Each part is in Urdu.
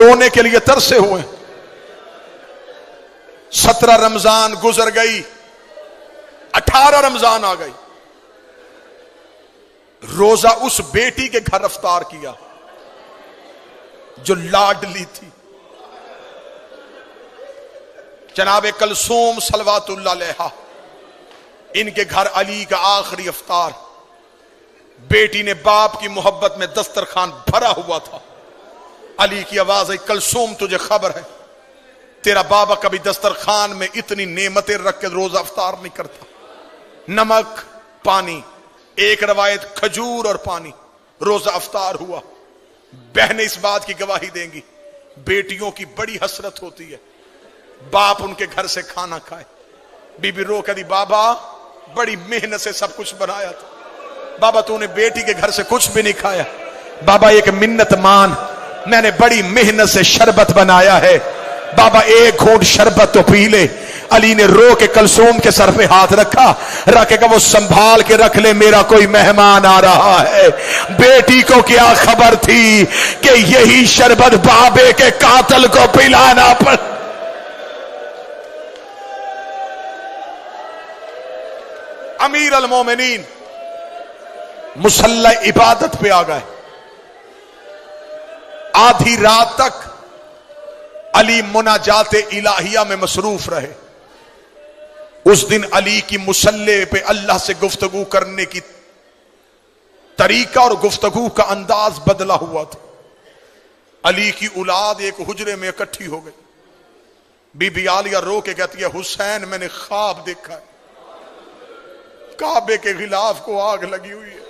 رونے کے لیے ترسے ہوئے. 17 رمضان گزر گئی, 18 رمضان آ گئی. روزہ اس بیٹی کے گھر افطار کیا جو لاڈلی تھی, جناب کلثوم صلوات اللہ علیہا. ان کے گھر علی کا آخری افطار. بیٹی نے باپ کی محبت میں دسترخوان بھرا ہوا تھا. علی کی آواز ہے, کلثوم تجھے خبر ہے تیرا بابا کبھی دسترخوان میں اتنی نعمتیں رکھ کے روزہ افطار نہیں کرتا. نمک, پانی, ایک روایت کھجور اور پانی, روزہ افطار ہوا. بہنیں اس بات کی گواہی دیں گی, بیٹیوں کی بڑی حسرت ہوتی ہے باپ ان کے گھر سے کھانا کھائے. بی بی رو کہتی بابا بڑی محنت سے سب کچھ بنایا تھا, بابا تو نے بیٹی کے گھر سے کچھ بھی نہیں کھایا. بابا ایک منت مان, میں نے بڑی محنت سے شربت بنایا ہے, بابا ایک گھونٹ شربت تو پی لے. علی نے رو کے کلثوم کے سر پہ ہاتھ رکھا, رکھے گا وہ سنبھال کے رکھ لے, میرا کوئی مہمان آ رہا ہے. بیٹی کو کیا خبر تھی کہ یہی شربت بابے کے قاتل کو پلانا پڑ. امیر المومنین مصلی عبادت پہ آ گئے. آدھی رات تک علی مناجات الہیہ میں مصروف رہے. اس دن علی کی مصلی پہ اللہ سے گفتگو کرنے کی طریقہ اور گفتگو کا انداز بدلا ہوا تھا. علی کی اولاد ایک حجرے میں اکٹھی ہو گئی. بی بی عالیہ رو کے کہتی ہے حسین میں نے خواب دیکھا ہے, کعبے کے غلاف کو آگ لگی ہوئی ہے.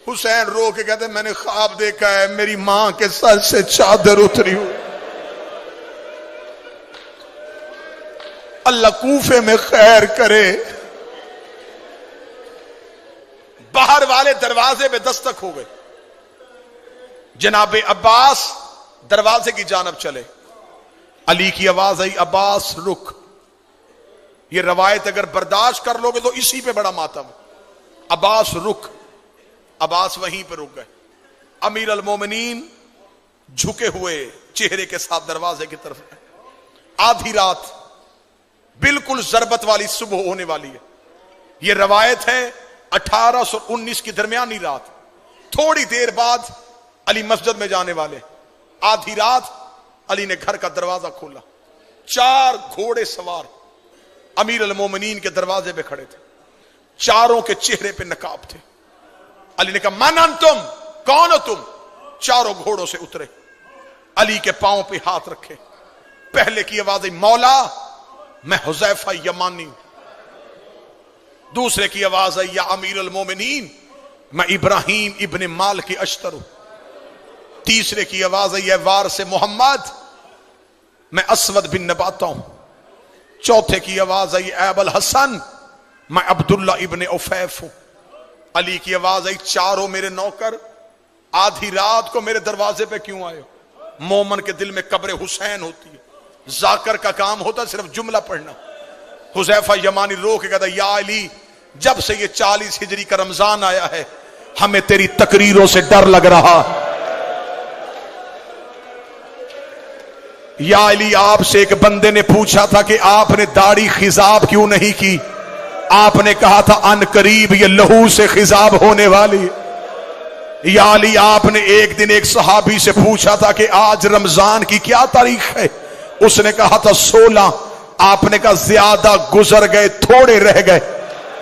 حسین رو کے کہتے میں نے خواب دیکھا ہے میری ماں کے سر سے چادر اتری ہوئی. اللہ کوفے میں خیر کرے. باہر والے دروازے پہ دستک ہو گئے. جناب عباس دروازے کی جانب چلے. علی کی آواز آئی عباس رک. یہ روایت اگر برداشت کر لو گے تو اسی پہ بڑا ماتم. عباس رک. عباس وہیں پہ رک گئے. امیر المومنین جھکے ہوئے چہرے کے ساتھ دروازے کی طرف گئے. آدھی رات, بالکل ضربت والی صبح ہونے والی ہے. یہ روایت ہے 1819 کی درمیانی رات. تھوڑی دیر بعد علی مسجد میں جانے والے. آدھی رات علی نے گھر کا دروازہ کھولا. 4 گھوڑے سوار امیر المومنین کے دروازے پہ کھڑے تھے. چاروں کے چہرے پہ نقاب تھے. علی نے کہا من انتم, کون ہو تم؟ چاروں گھوڑوں سے اترے. علی کے پاؤں پہ ہاتھ رکھے. پہلے کی آواز آئی مولا میں حذیفہ یمانی ہوں. دوسرے کی آواز آئی یا امیر المومنین میں ابراہیم ابن مالک اشتر ہوں. تیسرے کی آواز آئی وارث محمد میں اسود بن نباتہ ہوں. چوتھے کی آواز آئی اے ابو الحسن میں عبداللہ ابن عفیف ہوں. علی کی آواز آئی چاروں میرے نوکر آدھی رات کو میرے دروازے پہ کیوں آئے ہو؟ مومن کے دل میں قبر حسین ہوتی ہے. ذاکر کا کام ہوتا ہے صرف جملہ پڑھنا. حذیفہ یمانی رو کے کہتا یا علی جب سے یہ 40 ہجری کا رمضان آیا ہے ہمیں تیری تقریروں سے ڈر لگ رہا. یا علی آپ سے ایک بندے نے پوچھا تھا کہ آپ نے داڑھی خضاب کیوں نہیں کی؟ آپ نے کہا تھا ان قریب یہ لہو سے خضاب ہونے والی. یا علی آپ نے ایک دن ایک صحابی سے پوچھا تھا کہ آج رمضان کی کیا تاریخ ہے؟ اس نے کہا تھا 16. آپ نے کہا زیادہ گزر گئے تھوڑے رہ گئے.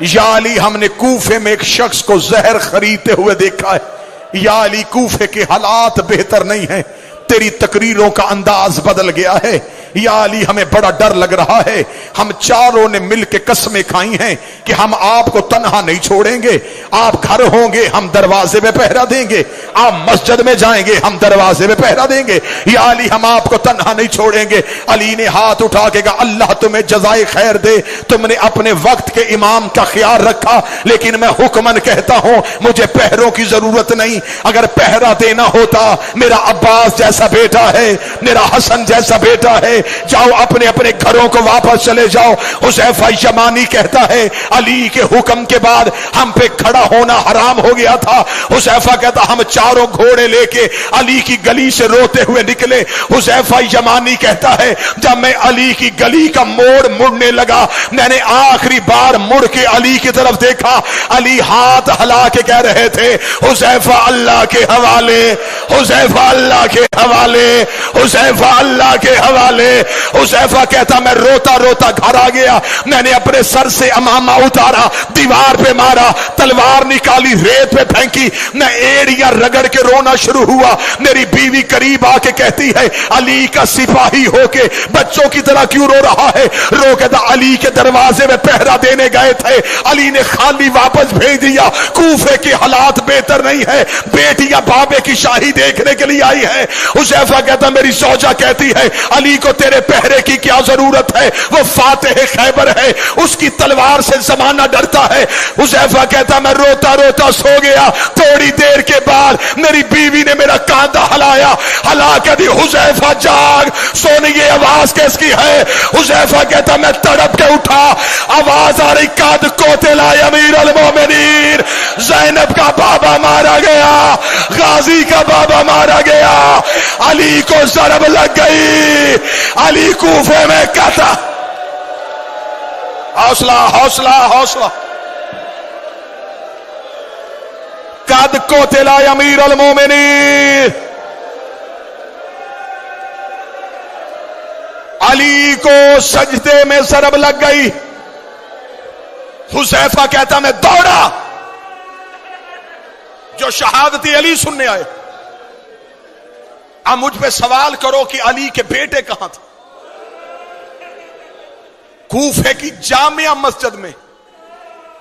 یا علی ہم نے کوفے میں ایک شخص کو زہر خریدتے ہوئے دیکھا ہے. یا علی کوفے کے حالات بہتر نہیں ہیں, تیری تقریروں کا انداز بدل گیا ہے. یا علی ہمیں بڑا ڈر لگ رہا ہے. ہم چاروں نے مل کے قسمیں کھائی ہیں کہ ہم آپ کو تنہا نہیں چھوڑیں گے. آپ گھر ہوں گے ہم دروازے میں پہرا دیں گے, آپ مسجد میں جائیں گے ہم دروازے میں پہرا دیں گے. یا علی ہم آپ کو تنہا نہیں چھوڑیں گے. علی نے ہاتھ اٹھا کے کہا اللہ تمہیں جزائے خیر دے, تم نے اپنے وقت کے امام کا خیال رکھا, لیکن میں حکمن کہتا ہوں مجھے پہروں کی ضرورت نہیں. اگر پہرا دینا ہوتا میرا عباس جیسا بیٹا ہے, میرا حسن جیسا بیٹا ہے, جاؤ اپنے اپنے گھروں کو واپس چلے جاؤ۔ حذیفہ یمانی کہتا ہے علی کے حکم کے بعد ہم پہ کھڑا ہونا حرام ہو گیا تھا۔ حذیفہ کہتا ہم چاروں گھوڑے لے کے علی کی گلی سے روتے ہوئے نکلے۔ حذیفہ یمانی کہتا ہے جب میں علی کی گلی کا موڑ مڑنے لگا، میں نے آخری بار مڑ کے علی کی طرف دیکھا، علی ہاتھ ہلا کے کہہ رہے تھے حذیفہ اللہ کے حوالے، حذیفہ اللہ کے حوالے، حذیفہ اللہ کے حوالے۔ حذیفہ کہتا میں روتا روتا گھر آ گیا، میں نے اپنے سر سے امامہ اتارا، دیوار پہ مارا، تلوار نکالی، ریت پہ پھینکی، میں ایڑیاں رگڑ کے رونا شروع ہوا۔ میری بیوی قریب آ کے کہتی ہے علی کا سپاہی ہو کے بچوں کی طرح کیوں رو رہا ہے؟ رو کے علی کے دروازے میں پہرا دینے گئے تھے، علی نے خالی واپس بھیج دیا۔ کوفے کے حالات بہتر نہیں ہے، بیٹیاں بابے کی شاہی دیکھنے کے لیے آئی ہے۔ حذیفہ کہتا میری زوجہ کہتی ہے علی کو تیرے پہرے کی کیا ضرورت ہے، وہ فاتح خیبر ہے، اس کی تلوار سے زمانہ ڈرتا ہے۔ حذیفہ کہتا میں روتا روتا سو گیا، تھوڑی دیر کے بعد میری بیوی نے میرا کاندھا ہلایا، ہلا کے دی حذیفہ جاگ، سونی یہ آواز کس کی ہے؟ حذیفہ کہتا میں تڑپ کے اٹھا، آواز آ رہی قد قتل امیر المومنین، زینب کا بابا مارا گیا، غازی کا بابا مارا گیا، علی کو ضرب لگ گئی، علی کوفے میں قتل۔ حوصلہ حوصلہ حوصلہ۔ قد قتل امیر المومنین، علی کو سجدے میں ضرب لگ گئی۔ حذیفہ کہتا میں دوڑا، جو شہادت علی سننے آئے۔ اب مجھ پہ سوال کرو کہ علی کے بیٹے کہاں تھے؟ کوفے کی جامعہ مسجد میں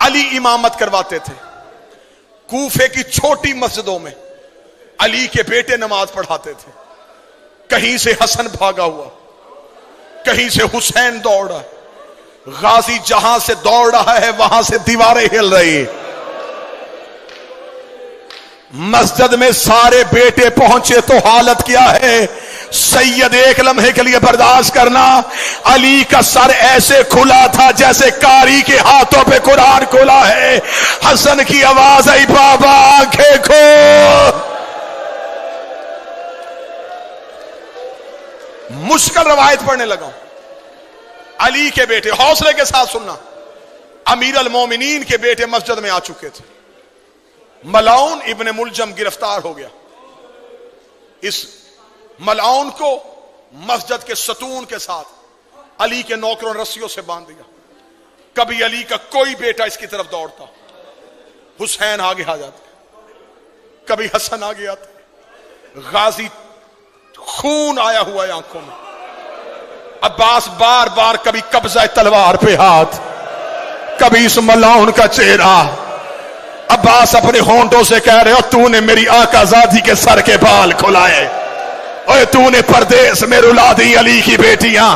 علی امامت کرواتے تھے، کوفے کی چھوٹی مسجدوں میں علی کے بیٹے نماز پڑھاتے تھے۔ کہیں سے حسن بھاگا ہوا، کہیں سے حسین دوڑا، غازی جہاں سے دوڑ رہا ہے وہاں سے دیواریں ہل رہی ہیں۔ مسجد میں سارے بیٹے پہنچے تو حالت کیا ہے؟ سید ایک لمحے کے لیے برداشت کرنا، علی کا سر ایسے کھلا تھا جیسے کاری کے ہاتھوں پہ قرآن کھلا ہے۔ حسن کی آواز آئی بابا آنکھیں کھول۔ مشکل روایت پڑھنے لگا۔ علی کے بیٹے، حوصلے کے ساتھ سننا، امیر المومنین کے بیٹے مسجد میں آ چکے تھے۔ ملعون ابن ملجم گرفتار ہو گیا۔ اس ملعون کو مسجد کے ستون کے ساتھ علی کے نوکروں رسیوں سے باندھ دیا۔ کبھی علی کا کوئی بیٹا اس کی طرف دوڑتا، حسین آگے آ جاتے، کبھی حسن آگے آتے، غازی خون آیا ہوا ہے آنکھوں میں، عباس بار بار کبھی قبضہ تلوار پہ ہاتھ، کبھی اس ملعون کا چہرہ۔ عباس اپنے ہونٹوں سے کہہ رہے ہو تو نے میری آقا زادی کے سر کے بال کھلائے، اور تو نے پردیس میں رلا دی علی کی بیٹیاں۔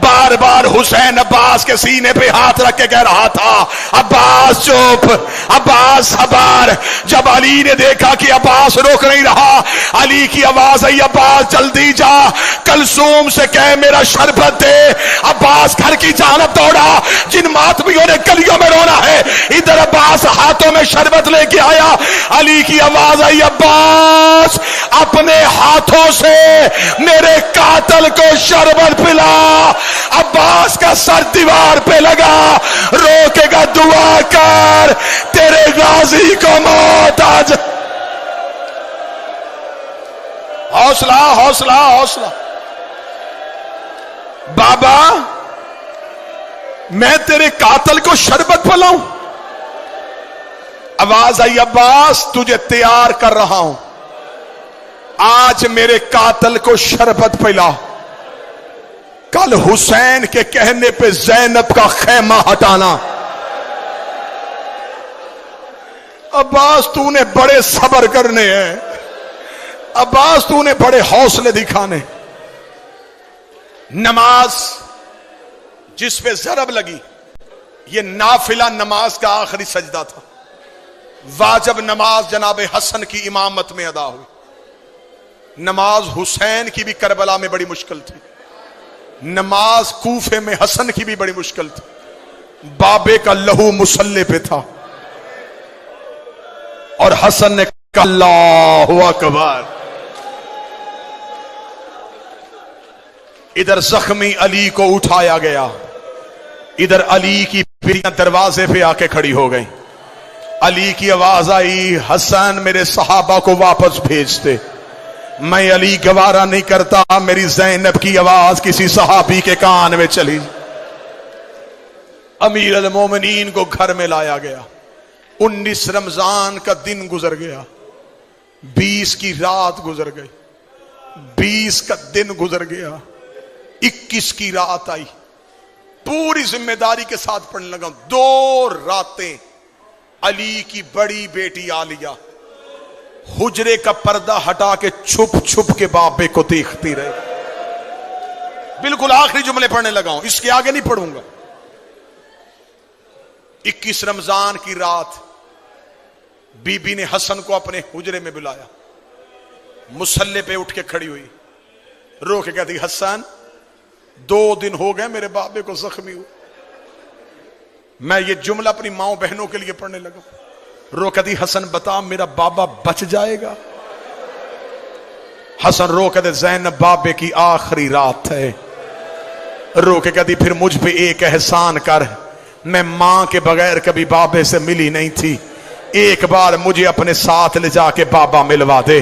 بار بار حسین عباس کے سینے پہ ہاتھ رکھ کے کہہ رہا تھا عباس چپ، عباس صبر۔ جب علی نے دیکھا کہ عباس روک نہیں رہا، علی کی آواز آئی عباس جلدی جا، کلثوم سے کہہ میرا شربت دے۔ عباس گھر کی جانب دوڑا، جن ماتمیوں نے گلیوں میں رونا ہے، ادھر عباس ہاتھوں میں شربت لے کے آیا۔ علی کی آواز آئی عباس اپنے ہاتھوں سے میرے قاتل کو شربت پلا۔ عباس کا سر دیوار پہ لگا، روکے گا دعا کر تیرے غازی کو موت آ جائے۔ حوصلہ حوصلہ حوصلہ۔ بابا میں تیرے قاتل کو شربت پلاؤں؟ آواز آئی عباس تجھے تیار کر رہا ہوں، آج میرے قاتل کو شربت پلا، کل حسین کے کہنے پہ زینب کا خیمہ ہٹانا۔ عباس تو نے بڑے صبر کرنے ہیں، عباس تو نے بڑے حوصلے دکھانے۔ نماز جس پہ ضرب لگی یہ نافلہ نماز کا آخری سجدہ تھا، واجب نماز جناب حسن کی امامت میں ادا ہوئی۔ نماز حسین کی بھی کربلا میں بڑی مشکل تھی، نماز کوفے میں حسن کی بھی بڑی مشکل تھی، بابے کا لہو مسلح پہ تھا اور حسن نے کہا اللہ اکبر. ادھر زخمی علی کو اٹھایا گیا، ادھر علی کی بیٹیاں دروازے پہ آ کے کھڑی ہو گئی. علی کی آواز آئی، حسن میرے صحابہ کو واپس بھیج دے. میں علی گوارا نہیں کرتا میری زینب کی آواز کسی صحابی کے کان میں چلی. امیر المومنین کو گھر میں لایا گیا. 19 رمضان کا دن گزر گیا، 20 کی رات گزر گئی، 20 کا دن گزر گیا، 21 کی رات آئی. پوری ذمہ داری کے ساتھ پڑھنے لگا. 2 راتیں علی کی بڑی بیٹی عالیہ حجرے کا پردہ ہٹا کے چھپ چھپ کے بابے کو دیکھتی رہے. بالکل آخری جملے پڑھنے لگا ہوں، اس کے آگے نہیں پڑھوں گا. 21 رمضان کی رات بی بی نے حسن کو اپنے حجرے میں بلایا. مصلے پہ اٹھ کے کھڑی ہوئی، رو کے کہتی حسن 2 دن ہو گئے میرے بابے کو زخمی ہوئے. میں یہ جملہ اپنی ماؤں بہنوں کے لیے پڑھنے لگا. رو کہتی حسن بتا میرا بابا بچ جائے گا. حسن رو کہتے زینب بابے کی آخری رات ہے. رو کے کہتی پھر مجھ پہ ایک احسان کر، میں ماں کے بغیر کبھی بابے سے ملی نہیں تھی، ایک بار مجھے اپنے ساتھ لے جا کے بابا ملوا دے.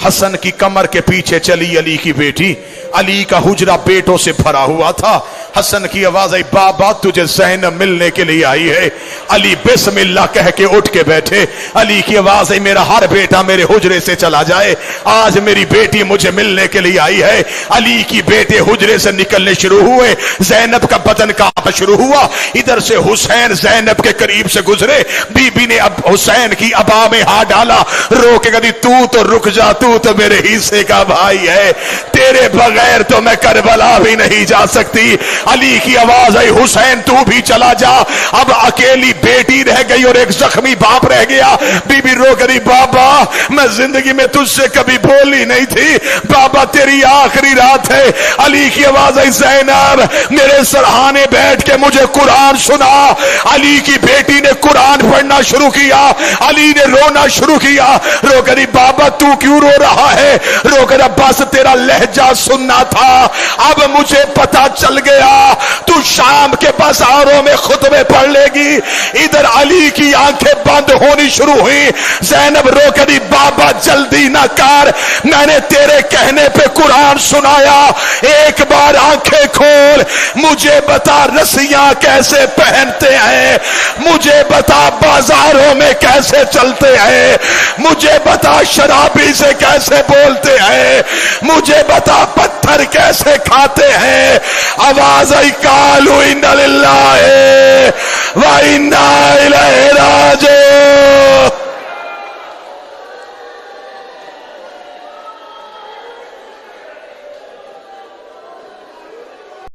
حسن کی کمر کے پیچھے چلی علی کی بیٹی. علی کا حجرہ بیٹوں سے بھرا ہوا تھا. حسن کی آواز آئی بابا تجھے زینب ملنے کے لیے آئی ہے. علی بسم اللہ کہہ کے اٹھ کے بیٹھے. علی کی آواز آئی میرا ہر بیٹا میرے حجرے سے چلا جائے، آج میری بیٹی مجھے ملنے کے لیے آئی ہے. علی کی بیٹے حجرے سے نکلنے شروع ہوئے، زینب کا بدن کانپنا شروع ہوا. ادھر سے حسین زینب کے قریب سے گزرے. بی بی نے اب حسین کی ابا میں ہاتھ ڈالا، رو کے کہتی تو رک جا، تو میرے حصے کا بھائی ہے، تیرے بغیر تو میں کربلا بھی نہیں جا سکتی. علی کی آواز آئی حسین تو بھی چلا جا. اب اکیلی بیٹی رہ گئی اور ایک زخمی باپ رہ گیا. بی بی رو کری بابا میں زندگی میں تجھ سے کبھی بولی نہیں تھی، بابا تیری آخری رات ہے. علی کی آواز آئی زینب میرے سرہانے بیٹھ کے مجھے قرآن سنا. علی کی بیٹی نے قرآن پڑھنا شروع کیا. علی نے رونا شروع کیا. رو کری بابا تو کیوں رو رہا ہے؟ رو کر بس تیرا لہجہ سننا تھا، اب مجھے پتا چل گیا تو شام کے بازاروں میں خطبے پڑھ لے گی. ادھر علی کی آنکھیں بند ہونی شروع ہوئی. زینب رو کری بابا جلدی نہ کر، میں نے تیرے کہنے پہ قرآن سنایا، ایک بار آنکھیں کھول، مجھے بتا رسیاں کیسے پہنتے ہیں، مجھے بتا بازاروں میں کیسے چلتے ہیں، مجھے بتا شرابی سے کیسے بولتے ہیں، مجھے بتا پتھر کیسے کھاتے ہیں. آواز آئی قالوا انا للہ و انا الیہ